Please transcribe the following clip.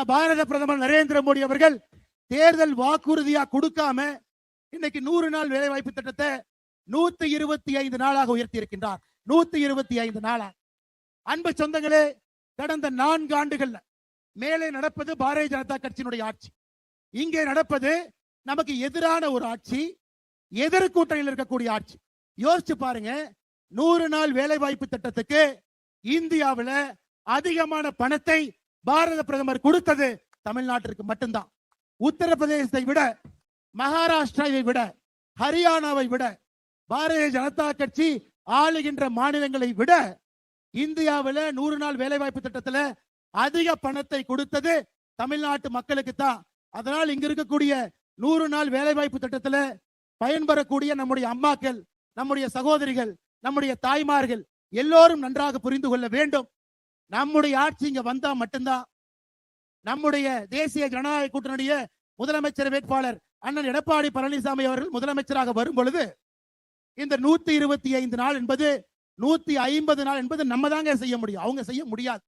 ஆனா பாரத பிரதமர் நரேந்திர மோடி அவர்கள் தேர்தல் வாக்குறுதியா கொடுக்காம இன்னைக்கு 100 நாள் வேலை வாய்ப்பு திட்டத்தை 125 நாளாக உயர்த்தி இருக்கின்றார். 125 நாளா. அன்பு சொந்தங்களே, கடந்த 4 ஆண்டுகள்ல மேலே நடப்பது பாரதிய ஜனதா கட்சியினுடைய ஆட்சி, இங்கே நடப்பது நமக்கு எதிரான ஒரு ஆட்சி, எதிர்கூட்டணியில் இருக்கக்கூடிய ஆட்சி. யோசிச்சு பாருங்க, 100 நாள் வேலை வாய்ப்பு திட்டத்துக்கு இந்தியாவில் அதிகமான பணத்தை பாரத பிரதமர் கொடுத்தது தமிழ்நாட்டிற்கு மட்டும்தான். உத்தரப்பிரதேசத்தை விட, மகாராஷ்டிராவை விட, ஹரியானாவை விட, பாரதிய ஜனதா கட்சி ஆளுகின்ற மாநிலங்களை விட இந்தியாவில் 100 நாள் வேலை வாய்ப்பு திட்டத்தில் அதிக பணத்தை கொடுத்தது தமிழ்நாட்டு மக்களுக்கு தான். அதனால் இங்க இருக்கக்கூடிய 100 நாள் வேலை வாய்ப்பு திட்டத்தில் பயன்பெறக்கூடிய நம்முடைய அம்மாக்கள், நம்முடைய சகோதரிகள், நம்முடைய தாய்மார்கள் எல்லோரும் நன்றாக புரிந்து கொள்ள வேண்டும். நம்முடைய ஆட்சி இங்க வந்தா மட்டும்தான் நம்முடைய தேசிய ஜனநாயக கூட்டணிய முதலமைச்சர் வேட்பாளர் அண்ணன் எடப்பாடி பழனிசாமி அவர்கள் முதலமைச்சராக வரும் பொழுது இந்த 125 நாள் என்பது 150 நாள் என்பது நம்ம தாங்க செய்ய முடியும், அவங்க செய்ய முடியாது.